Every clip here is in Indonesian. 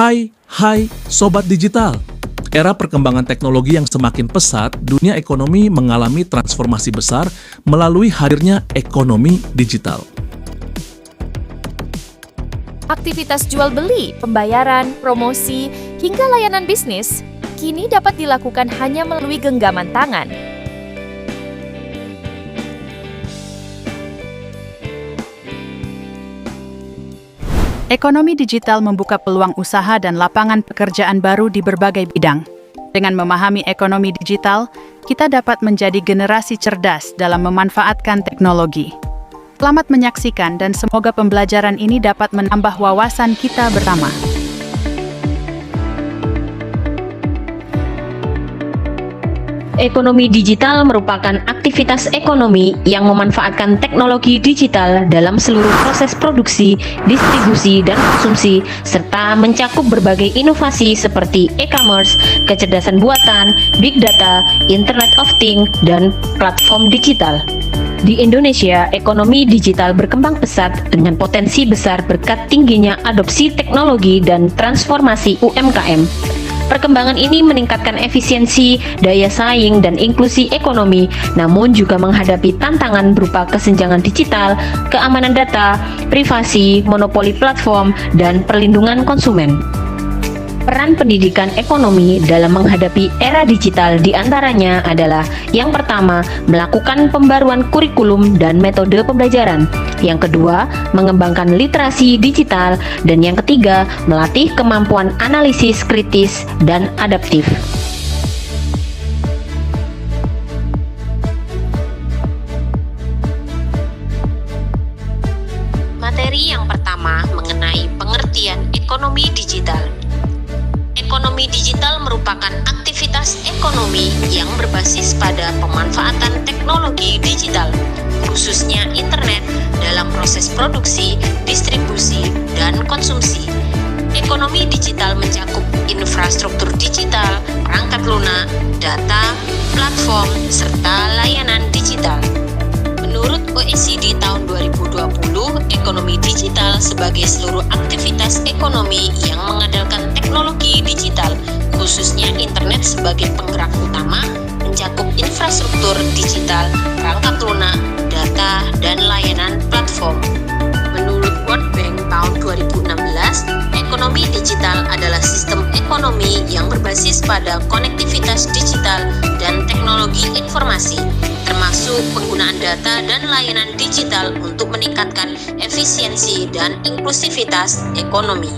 Hai Sobat Digital. Era perkembangan teknologi yang semakin pesat, dunia ekonomi mengalami transformasi besar melalui hadirnya ekonomi digital. Aktivitas jual beli, pembayaran, promosi, hingga layanan bisnis kini dapat dilakukan hanya melalui genggaman tangan. Ekonomi digital membuka peluang usaha dan lapangan pekerjaan baru di berbagai bidang. Dengan memahami ekonomi digital, kita dapat menjadi generasi cerdas dalam memanfaatkan teknologi. Selamat menyaksikan dan semoga pembelajaran ini dapat menambah wawasan kita bersama. Ekonomi digital merupakan aktivitas ekonomi yang memanfaatkan teknologi digital dalam seluruh proses produksi, distribusi, dan konsumsi, serta mencakup berbagai inovasi seperti e-commerce, kecerdasan buatan, big data, Internet of Things, dan platform digital. Di Indonesia, ekonomi digital berkembang pesat dengan potensi besar berkat tingginya adopsi teknologi dan transformasi UMKM. Perkembangan ini meningkatkan efisiensi, daya saing, dan inklusi ekonomi, namun juga menghadapi tantangan berupa kesenjangan digital, keamanan data, privasi, monopoli platform, dan perlindungan konsumen. Peran pendidikan ekonomi dalam menghadapi era digital diantaranya adalah: yang pertama, melakukan pembaruan kurikulum dan metode pembelajaran; yang kedua, mengembangkan literasi digital; dan yang ketiga, melatih kemampuan analisis kritis dan adaptif. Materi yang pertama mengenai pengertian ekonomi digital. Ekonomi digital merupakan aktivitas ekonomi yang berbasis pada pemanfaatan teknologi digital, khususnya internet, dalam proses produksi, distribusi, dan konsumsi. Ekonomi digital mencakup infrastruktur digital, perangkat lunak, data, platform, serta layanan digital. Menurut OECD tahun 2020, ekonomi digital sebagai seluruh aktivitas ekonomi yang mengandalkan teknologi digital, khususnya internet sebagai penggerak utama, mencakup infrastruktur digital, perangkat lunak, data, dan layanan platform. Menurut World Bank tahun 2016, ekonomi digital adalah sistem ekonomi yang berbasis pada konektivitas digital dan teknologi informasi, termasuk penggunaan data dan layanan digital untuk meningkatkan efisiensi dan inklusivitas ekonomi.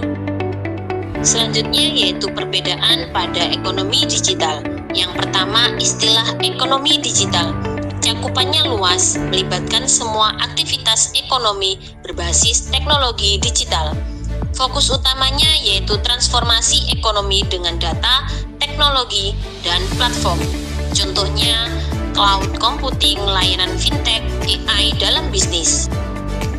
Selanjutnya yaitu perbedaan pada ekonomi digital. Yang pertama, istilah ekonomi digital. Cakupannya luas, melibatkan semua aktivitas ekonomi berbasis teknologi digital. Fokus utamanya yaitu transformasi ekonomi dengan data, teknologi, dan platform. Contohnya, cloud computing, layanan fintech, AI dalam bisnis.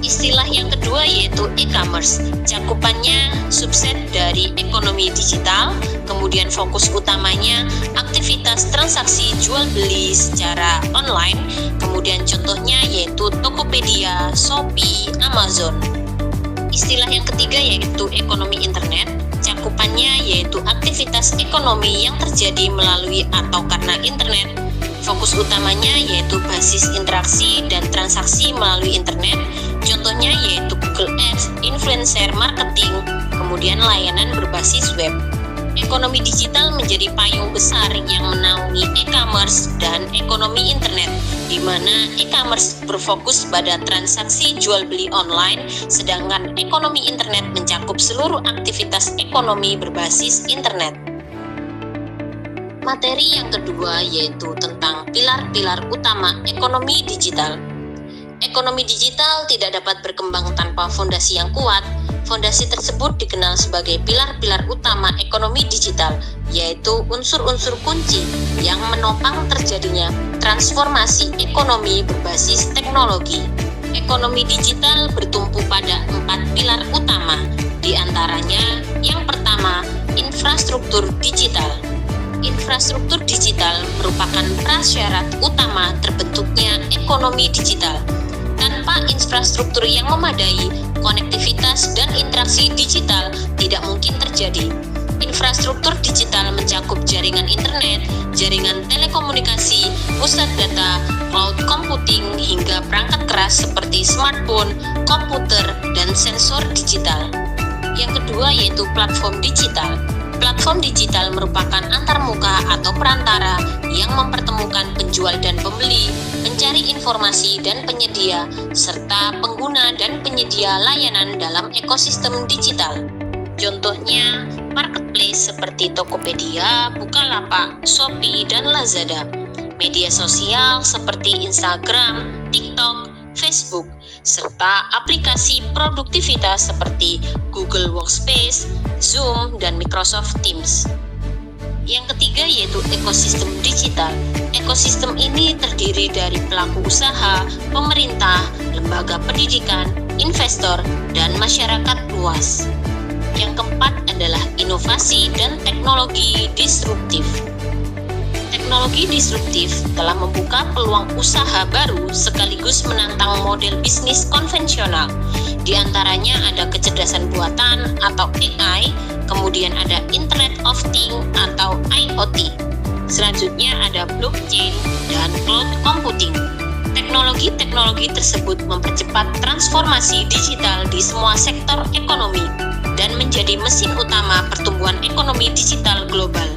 Istilah yang kedua yaitu e-commerce. Cakupannya subset dari ekonomi digital, kemudian fokus utamanya aktivitas transaksi jual beli secara online, kemudian contohnya yaitu Tokopedia, Shopee, Amazon. Istilah yang ketiga yaitu ekonomi internet. Cakupannya yaitu aktivitas ekonomi yang terjadi melalui atau karena internet. Fokus utamanya yaitu basis interaksi dan transaksi melalui internet, contohnya yaitu Google Ads, influencer marketing, kemudian layanan berbasis web. Ekonomi digital menjadi payung besar yang menaungi e-commerce dan ekonomi internet, di mana e-commerce berfokus pada transaksi jual beli online, sedangkan ekonomi internet mencakup seluruh aktivitas ekonomi berbasis internet. Materi yang kedua yaitu tentang pilar-pilar utama ekonomi digital. Ekonomi digital tidak dapat berkembang tanpa fondasi yang kuat. Fondasi tersebut dikenal sebagai pilar-pilar utama ekonomi digital, yaitu unsur-unsur kunci yang menopang terjadinya transformasi ekonomi berbasis teknologi. Ekonomi digital bertumpu pada 4 pilar utama, di antaranya yang pertama, infrastruktur digital. Infrastruktur digital merupakan prasyarat utama terbentuknya ekonomi digital. Tanpa Tanpa infrastruktur yang memadai, konektivitas dan interaksi digital tidak mungkin terjadi. Infrastruktur digital mencakup jaringan internet, jaringan telekomunikasi, pusat data, cloud computing, hingga perangkat keras seperti smartphone, komputer, dan sensor digital. Yang kedua yaitu platform digital. Platform digital merupakan antarmuka atau perantara yang mempertemukan penjual dan pembeli, pencari informasi dan penyedia, serta pengguna dan penyedia layanan dalam ekosistem digital. Contohnya, marketplace seperti Tokopedia, Bukalapak, Shopee, dan Lazada. Media sosial seperti Instagram, TikTok, Facebook, serta aplikasi produktivitas seperti Google Workspace, Zoom, dan Microsoft Teams. Yang ketiga yaitu ekosistem digital. Ekosistem ini terdiri dari pelaku usaha, pemerintah, lembaga pendidikan, investor, dan masyarakat luas. Yang keempat adalah inovasi dan teknologi disruptif. Teknologi disruptif telah membuka peluang usaha baru sekaligus menantang model bisnis konvensional. Di antaranya ada kecerdasan buatan atau AI, kemudian ada Internet of Things atau IoT. Selanjutnya ada blockchain dan cloud computing. Teknologi-teknologi tersebut mempercepat transformasi digital di semua sektor ekonomi dan menjadi mesin utama pertumbuhan ekonomi digital global.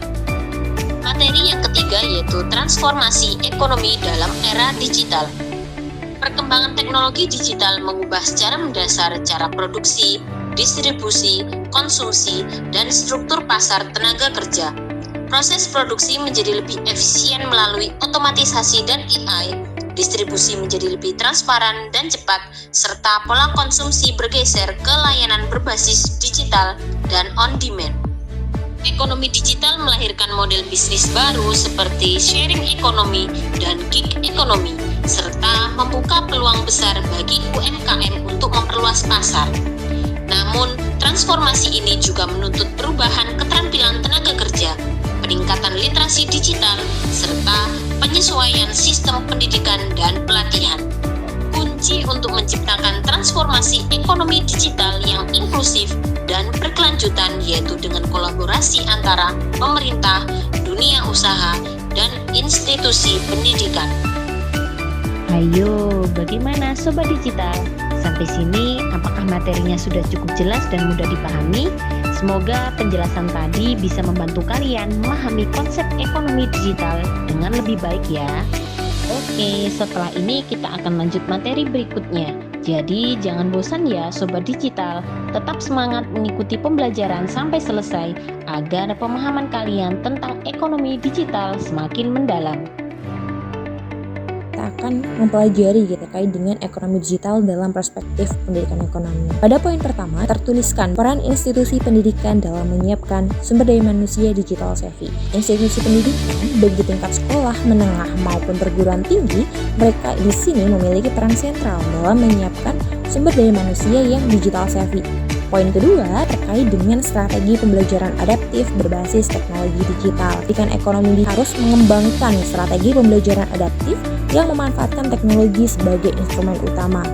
Materi yang ketiga yaitu transformasi ekonomi dalam era digital. Perkembangan teknologi digital mengubah secara mendasar cara produksi, distribusi, konsumsi, dan struktur pasar tenaga kerja. Proses produksi menjadi lebih efisien melalui otomatisasi dan AI, distribusi menjadi lebih transparan dan cepat, serta pola konsumsi bergeser ke layanan berbasis digital dan on-demand. Ekonomi digital melahirkan model bisnis baru seperti sharing economy dan gig economy, serta membuka peluang besar bagi UMKM untuk memperluas pasar. Namun, transformasi ini juga menuntut perubahan keterampilan tenaga kerja, peningkatan literasi digital, serta penyesuaian sistem pendidikan dan pelatihan. Kunci untuk menciptakan transformasi ekonomi digital yang inklusif dan berkelanjutan yaitu dengan kolaborasi antara pemerintah, dunia usaha, dan institusi pendidikan. Ayo, bagaimana Sobat Digital? Sampai sini, apakah materinya sudah cukup jelas dan mudah dipahami? Semoga penjelasan tadi bisa membantu kalian memahami konsep ekonomi digital dengan lebih baik ya. Oke, setelah ini kita akan lanjut materi berikutnya. Jadi jangan bosan ya Sobat Digital, tetap semangat mengikuti pembelajaran sampai selesai agar pemahaman kalian tentang ekonomi digital semakin mendalam. Kita akan mempelajari terkait dengan ekonomi digital dalam perspektif pendidikan ekonomi. Pada poin pertama, tertuliskan peran institusi pendidikan dalam menyiapkan sumber daya manusia digital savvy. Institusi pendidikan, baik di tingkat sekolah, menengah maupun perguruan tinggi, mereka di sini memiliki peran sentral dalam menyiapkan sumber daya manusia yang digital savvy. Poin kedua terkait dengan strategi pembelajaran adaptif berbasis teknologi digital. Pendidikan ekonomi harus mengembangkan strategi pembelajaran adaptif yang memanfaatkan teknologi sebagai instrumen utama.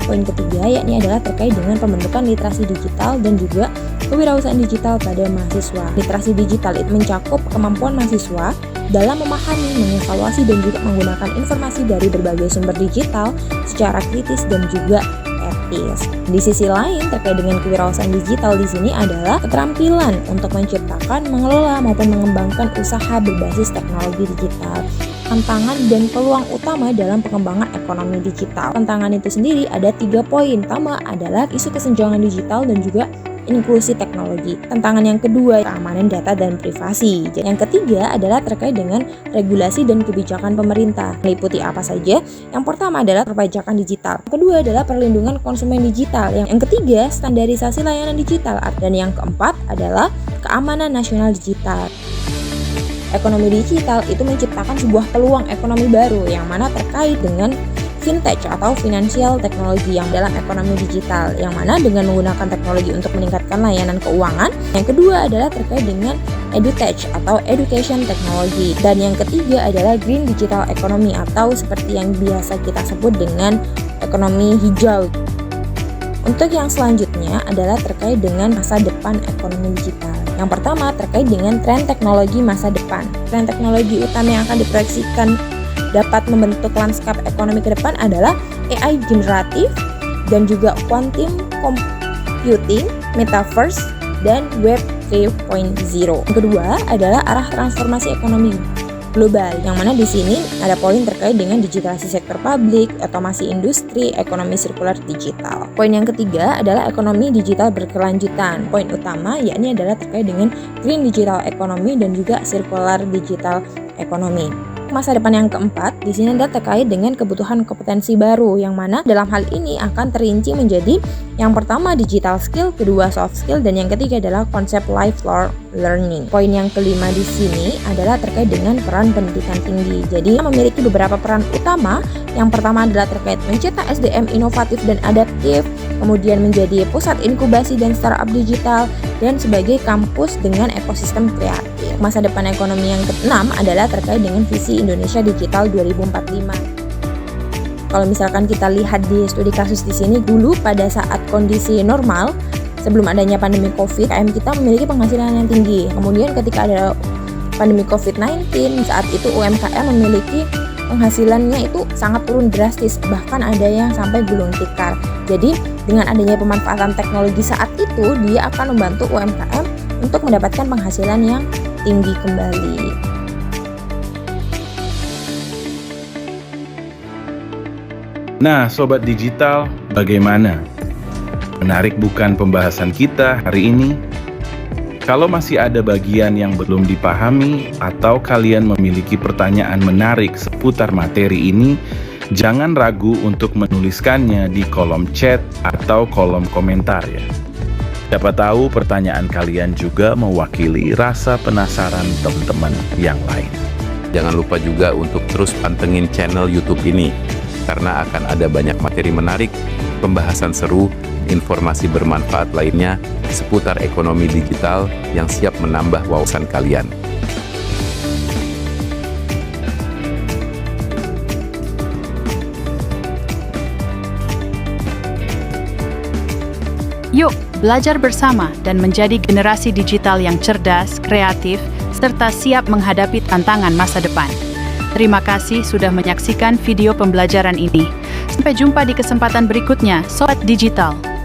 Poin ketiga yakni adalah terkait dengan pembentukan literasi digital dan juga kewirausahaan digital pada mahasiswa. Literasi digital itu mencakup kemampuan mahasiswa dalam memahami, mengevaluasi, dan juga menggunakan informasi dari berbagai sumber digital secara kritis dan juga etis. Di sisi lain, terkait dengan kewirausahaan digital di sini adalah keterampilan untuk menciptakan, mengelola, maupun mengembangkan usaha berbasis teknologi digital. Tantangan dan peluang utama dalam pengembangan ekonomi digital. Tantangan itu sendiri ada 3 poin. Pertama adalah isu kesenjangan digital dan juga inklusi teknologi. Tantangan yang kedua, keamanan data dan privasi. Yang ketiga adalah terkait dengan regulasi dan kebijakan pemerintah. Meliputi apa saja? Yang pertama adalah perpajakan digital. Yang kedua adalah perlindungan konsumen digital. Yang ketiga, standarisasi layanan digital. Dan yang keempat adalah keamanan nasional digital. Ekonomi digital itu menciptakan sebuah peluang ekonomi baru yang mana terkait dengan fintech atau financial technology yang dalam ekonomi digital, yang mana dengan menggunakan teknologi untuk meningkatkan layanan keuangan. Yang kedua adalah terkait dengan edutech atau education technology, dan yang ketiga adalah green digital economy atau seperti yang biasa kita sebut dengan ekonomi hijau. Untuk yang selanjutnya adalah terkait dengan masa depan ekonomi digital. Yang pertama terkait dengan tren teknologi masa depan. Tren teknologi utama yang akan diproyeksikan dapat membentuk lanskap ekonomi ke depan adalah AI generatif dan juga quantum computing, metaverse, dan Web 3.0. Yang kedua adalah arah transformasi ekonomi global, yang mana di sini ada poin terkait dengan digitalisasi sektor publik, otomasi industri, ekonomi sirkular digital. Poin yang ketiga adalah ekonomi digital berkelanjutan. Poin utama yakni adalah terkait dengan green digital economy dan juga circular digital economy. Masa depan yang keempat di sini adalah terkait dengan kebutuhan kompetensi baru, yang mana dalam hal ini akan terinci menjadi yang pertama digital skill, kedua soft skill, dan yang ketiga adalah konsep lifelong learning. Poin yang kelima di sini adalah terkait dengan peran pendidikan tinggi. Jadi memiliki beberapa peran utama. Yang pertama adalah terkait mencetak SDM inovatif dan adaptif, kemudian menjadi pusat inkubasi dan startup digital, dan sebagai kampus dengan ekosistem kreatif. Masa depan ekonomi yang keenam adalah terkait dengan visi Indonesia Digital 2045. Kalau misalkan kita lihat di studi kasus di sini, dulu pada saat kondisi normal sebelum adanya pandemi Covid, UMKM kita memiliki penghasilan yang tinggi. Kemudian ketika ada pandemi COVID-19, saat itu UMKM memiliki penghasilannya itu sangat turun drastis, bahkan ada yang sampai gulung tikar. Jadi dengan adanya pemanfaatan teknologi saat itu, dia akan membantu UMKM untuk mendapatkan penghasilan yang tinggi kembali. Nah, Sobat Digital, bagaimana? Menarik bukan pembahasan kita hari ini? Kalau masih ada bagian yang belum dipahami atau kalian memiliki pertanyaan menarik seputar materi ini, jangan ragu untuk menuliskannya di kolom chat atau kolom komentar ya. Siapa tahu pertanyaan kalian juga mewakili rasa penasaran teman-teman yang lain. Jangan lupa juga untuk terus pantengin channel YouTube ini, karena akan ada banyak materi menarik, pembahasan seru, informasi bermanfaat lainnya seputar ekonomi digital yang siap menambah wawasan kalian. Yuk, belajar bersama dan menjadi generasi digital yang cerdas, kreatif, serta siap menghadapi tantangan masa depan. Terima kasih sudah menyaksikan video pembelajaran ini. Sampai jumpa di kesempatan berikutnya, Sobat Digital.